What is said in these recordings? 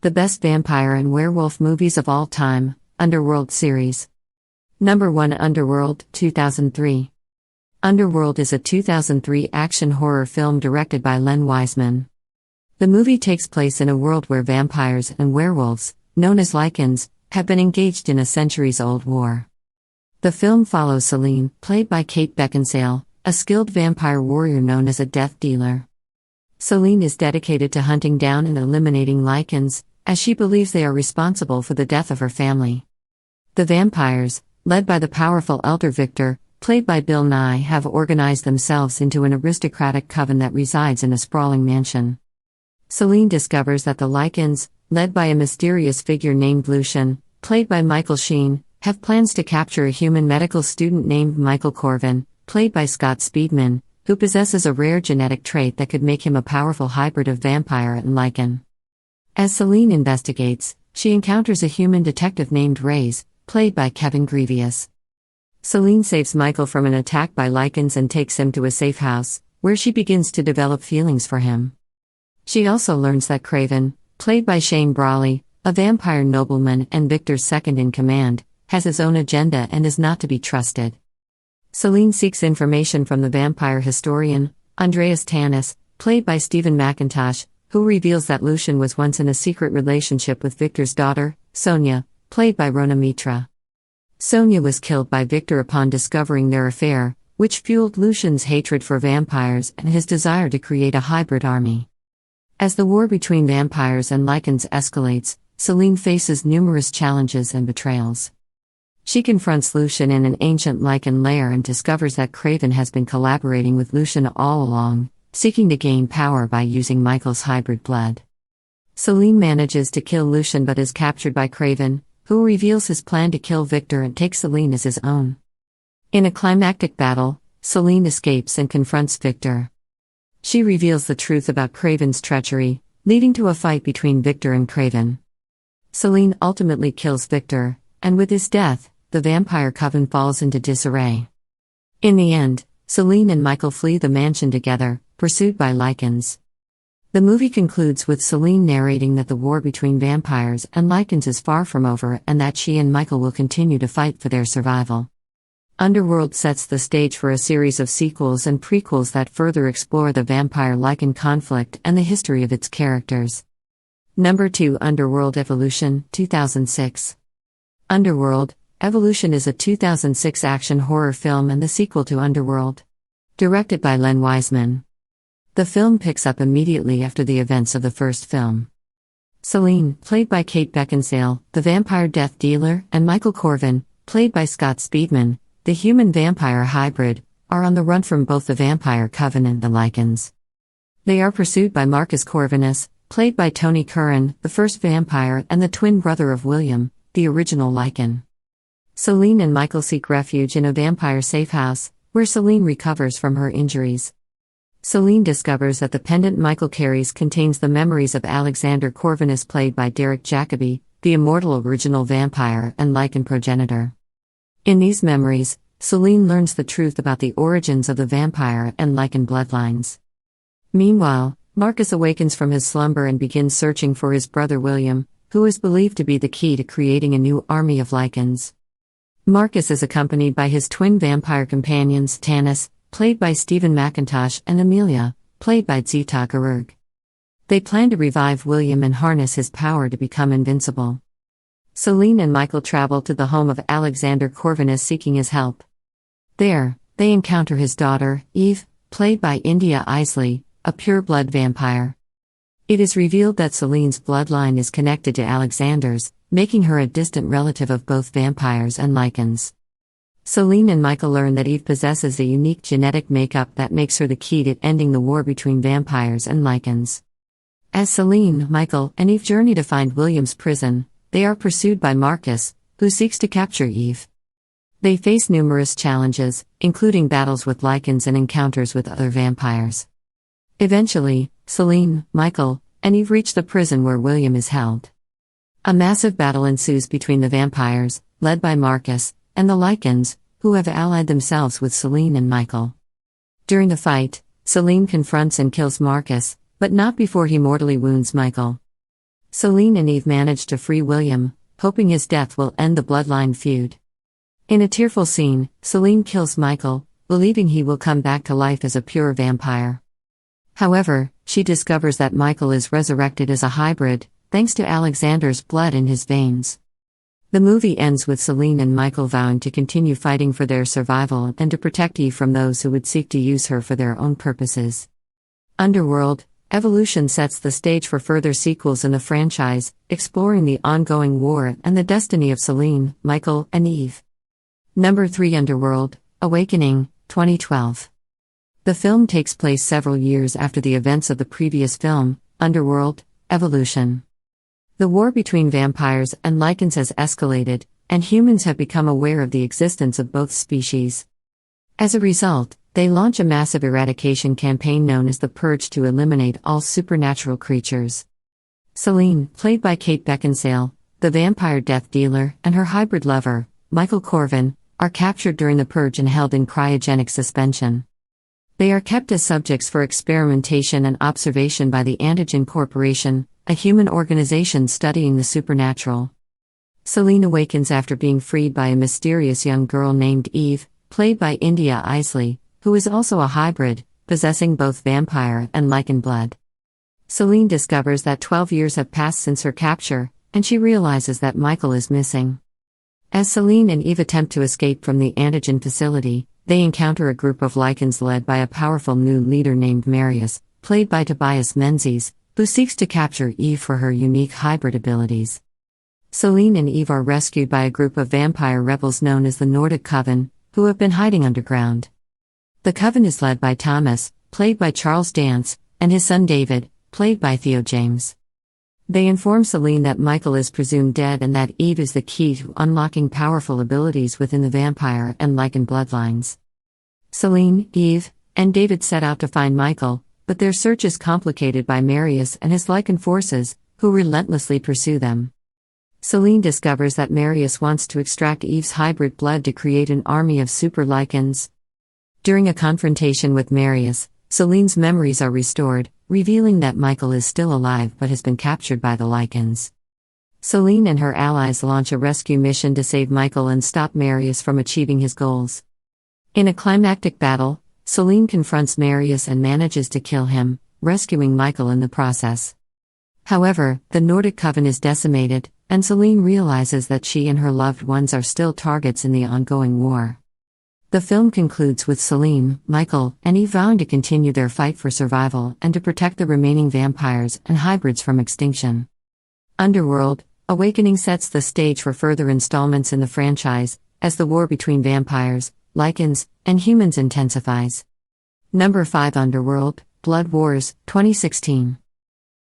The best vampire and werewolf movies of all time, Underworld series. Number 1 Underworld, 2003. Underworld is a 2003 action horror film directed by Len Wiseman. The movie takes place in a world where vampires and werewolves, known as lycans, have been engaged in a centuries-old war. The film follows Celine, played by Kate Beckinsale, a skilled vampire warrior known as a death dealer. Celine is dedicated to hunting down and eliminating lycans, as she believes they are responsible for the death of her family. The vampires, led by the powerful Elder Victor, played by Bill Nye, have organized themselves into an aristocratic coven that resides in a sprawling mansion. Celine discovers that the lycans, led by a mysterious figure named Lucian, played by Michael Sheen, have plans to capture a human medical student named Michael Corvin, played by Scott Speedman, who possesses a rare genetic trait that could make him a powerful hybrid of vampire and lycan. As Celine investigates, she encounters a human detective named Reyes, played by Kevin Grevious. Celine saves Michael from an attack by lycans and takes him to a safe house, where she begins to develop feelings for him. She also learns that Craven, played by Shane Brawley, a vampire nobleman and Victor's second-in-command, has his own agenda and is not to be trusted. Celine seeks information from the vampire historian, Andreas Tanis, played by Stephen McIntosh, who reveals that Lucian was once in a secret relationship with Victor's daughter, Sonia, played by Rona Mitra. Sonia was killed by Victor upon discovering their affair, which fueled Lucian's hatred for vampires and his desire to create a hybrid army. As the war between vampires and lycans escalates, Celine faces numerous challenges and betrayals. She confronts Lucian in an ancient lycan lair and discovers that Craven has been collaborating with Lucian all along, seeking to gain power by using Michael's hybrid blood. Celine manages to kill Lucian but is captured by Craven, who reveals his plan to kill Victor and take Celine as his own. In a climactic battle, Celine escapes and confronts Victor. She reveals the truth about Craven's treachery, leading to a fight between Victor and Craven. Celine ultimately kills Victor, and with his death, the vampire coven falls into disarray. In the end, Celine and Michael flee the mansion together, pursued by lycans. The movie concludes with Celine narrating that the war between vampires and lycans is far from over and that she and Michael will continue to fight for their survival. Underworld sets the stage for a series of sequels and prequels that further explore the vampire-lycan conflict and the history of its characters. Number 2 Underworld Evolution, 2006. Underworld, Evolution is a 2006 action horror film and the sequel to Underworld. Directed by Len Wiseman. The film picks up immediately after the events of the first film. Celine, played by Kate Beckinsale, the vampire death dealer, and Michael Corvin, played by Scott Speedman, the human-vampire hybrid, are on the run from both the vampire coven and the lycans. They are pursued by Marcus Corvinus, played by Tony Curran, the first vampire and the twin brother of William, the original lycan. Celine and Michael seek refuge in a vampire safe house, where Celine recovers from her injuries. Celine discovers that the pendant Michael carries contains the memories of Alexander Corvinus, played by Derek Jacobi, the immortal original vampire and lycan progenitor. In these memories, Celine learns the truth about the origins of the vampire and lycan bloodlines. Meanwhile, Marcus awakens from his slumber and begins searching for his brother William, who is believed to be the key to creating a new army of lycans. Marcus is accompanied by his twin vampire companions Tanis, played by Stephen McIntosh, and Amelia, played by Zita Garug. They plan to revive William and harness his power to become invincible. Celine and Michael travel to the home of Alexander Corvinus seeking his help. There, they encounter his daughter, Eve, played by India Isley, a pure-blood vampire. It is revealed that Celine's bloodline is connected to Alexander's, making her a distant relative of both vampires and lycans. Celine and Michael learn that Eve possesses a unique genetic makeup that makes her the key to ending the war between vampires and lycans. As Celine, Michael, and Eve journey to find William's prison, they are pursued by Marcus, who seeks to capture Eve. They face numerous challenges, including battles with lycans and encounters with other vampires. Eventually, Celine, Michael, and Eve reach the prison where William is held. A massive battle ensues between the vampires, led by Marcus, and the lycans, who have allied themselves with Celine and Michael. During the fight, Celine confronts and kills Marcus, but not before he mortally wounds Michael. Celine and Eve manage to free William, hoping his death will end the bloodline feud. In a tearful scene, Celine kills Michael, believing he will come back to life as a pure vampire. However, she discovers that Michael is resurrected as a hybrid, thanks to Alexander's blood in his veins. The movie ends with Celine and Michael vowing to continue fighting for their survival and to protect Eve from those who would seek to use her for their own purposes. Underworld, Evolution sets the stage for further sequels in the franchise, exploring the ongoing war and the destiny of Celine, Michael, and Eve. Number 3 Underworld, Awakening, 2012. The film takes place several years after the events of the previous film, Underworld, Evolution. The war between vampires and lichens has escalated, and humans have become aware of the existence of both species. As a result, they launch a massive eradication campaign known as the Purge to eliminate all supernatural creatures. Celine, played by Kate Beckinsale, the vampire death dealer, and her hybrid lover, Michael Corvin, are captured during the Purge and held in cryogenic suspension. They are kept as subjects for experimentation and observation by the Antigen Corporation, a human organization studying the supernatural. Celine awakens after being freed by a mysterious young girl named Eve, played by India Isley, who is also a hybrid, possessing both vampire and lichen blood. Celine discovers that 12 years have passed since her capture, and she realizes that Michael is missing. As Celine and Eve attempt to escape from the Antigen facility, they encounter a group of lichens led by a powerful new leader named Marius, played by Tobias Menzies, who seeks to capture Eve for her unique hybrid abilities. Celine and Eve are rescued by a group of vampire rebels known as the Nordic Coven, who have been hiding underground. The Coven is led by Thomas, played by Charles Dance, and his son David, played by Theo James. They inform Celine that Michael is presumed dead and that Eve is the key to unlocking powerful abilities within the vampire and lichen bloodlines. Celine, Eve, and David set out to find Michael, but their search is complicated by Marius and his lichen forces, who relentlessly pursue them. Celine discovers that Marius wants to extract Eve's hybrid blood to create an army of super lichens. During a confrontation with Marius, Celine's memories are restored, revealing that Michael is still alive but has been captured by the lichens. Celine and her allies launch a rescue mission to save Michael and stop Marius from achieving his goals. In a climactic battle, Celine confronts Marius and manages to kill him, rescuing Michael in the process. However, the Nordic Coven is decimated, and Celine realizes that she and her loved ones are still targets in the ongoing war. The film concludes with Celine, Michael, and Eve vowing to continue their fight for survival and to protect the remaining vampires and hybrids from extinction. Underworld, Awakening sets the stage for further installments in the franchise, as the war between vampires, lichens, and humans intensifies. Number 5 Underworld, Blood Wars, 2016.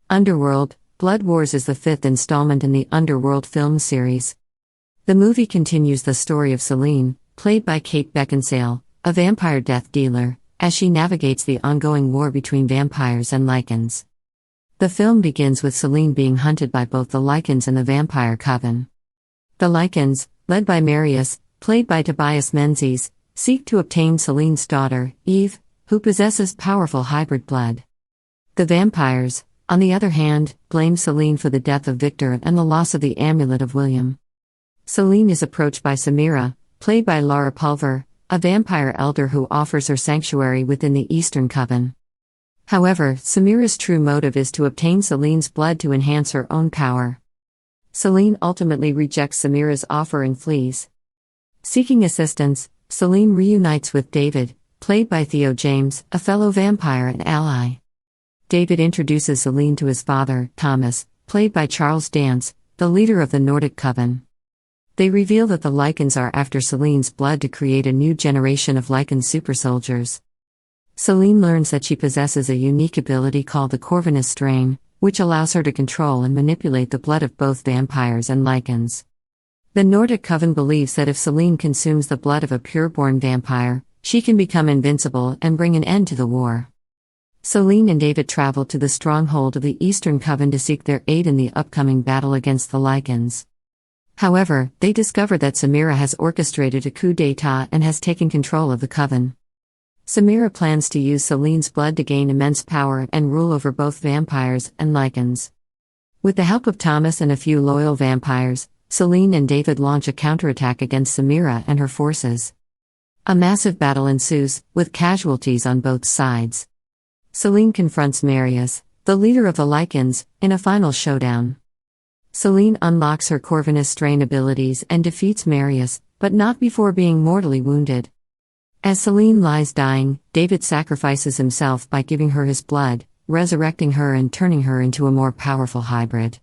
Underworld, Blood Wars is the 5th installment in the Underworld film series. The movie continues the story of Celine, played by Kate Beckinsale, a vampire death dealer, as she navigates the ongoing war between vampires and lichens. The film begins with Celine being hunted by both the lichens and the vampire coven. The lichens, led by Marius, played by Tobias Menzies, seek to obtain Celine's daughter, Eve, who possesses powerful hybrid blood. The vampires, on the other hand, blame Celine for the death of Victor and the loss of the amulet of William. Celine is approached by Samira, played by Laura Pulver, a vampire elder who offers her sanctuary within the Eastern Coven. However, Samira's true motive is to obtain Celine's blood to enhance her own power. Celine ultimately rejects Samira's offer and flees. Seeking assistance, Celine reunites with David, played by Theo James, a fellow vampire and ally. David introduces Celine to his father, Thomas, played by Charles Dance, the leader of the Nordic Coven. They reveal that the lichens are after Celine's blood to create a new generation of lichen super soldiers. Celine learns that she possesses a unique ability called the Corvinus strain, which allows her to control and manipulate the blood of both vampires and lichens. The Nordic Coven believes that if Celine consumes the blood of a pureborn vampire, she can become invincible and bring an end to the war. Celine and David travel to the stronghold of the Eastern Coven to seek their aid in the upcoming battle against the lichens. However, they discover that Samira has orchestrated a coup d'état and has taken control of the Coven. Samira plans to use Celine's blood to gain immense power and rule over both vampires and lichens. With the help of Thomas and a few loyal vampires, Selene and David launch a counterattack against Samira and her forces. A massive battle ensues, with casualties on both sides. Selene confronts Marius, the leader of the Lycans, in a final showdown. Selene unlocks her Corvinus strain abilities and defeats Marius, but not before being mortally wounded. As Selene lies dying, David sacrifices himself by giving her his blood, resurrecting her and turning her into a more powerful hybrid.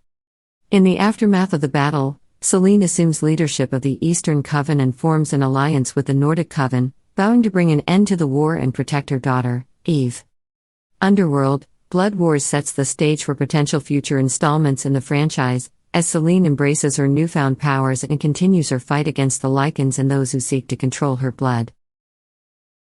In the aftermath of the battle, Selene assumes leadership of the Eastern Coven and forms an alliance with the Nordic Coven, vowing to bring an end to the war and protect her daughter, Eve. Underworld, Blood Wars sets the stage for potential future installments in the franchise, as Selene embraces her newfound powers and continues her fight against the Lycans and those who seek to control her blood.